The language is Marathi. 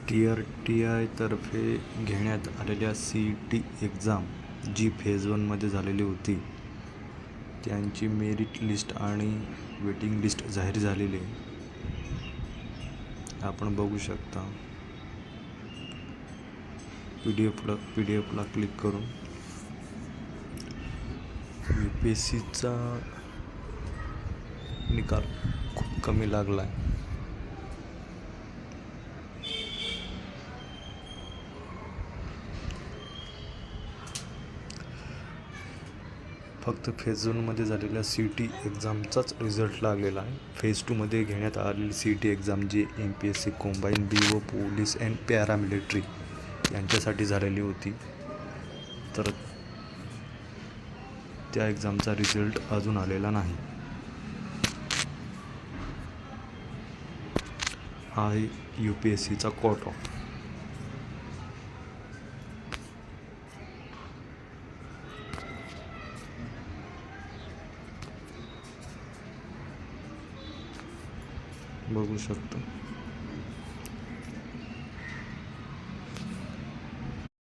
TRTI तर्फे घेण्यात आलेल्या CET एक्झाम जी फेज 1मध्ये झालेली होती त्यांची मेरिट लिस्ट आणि वेटिंग लिस्ट जाहीर झालेली आहे. आपण बघू शकता. PDF ला क्लिक करून UPSCचा निकाल खूप कमी लागला आहे. फक्त फेज 1मध्ये झालेल्या CET एक्झामचाच रिझल्ट लागलेला आहे. फेज 2मध्ये घेण्यात आलेली CET एक्झाम जी MPSC combined BO police and paramilitary यांच्यासाठी झालेली होती, तर त्या एक्झामचा रिझल्ट अजून आलेला नाही. हा आहे UPSCचा कट ऑफ. बघू शकतो.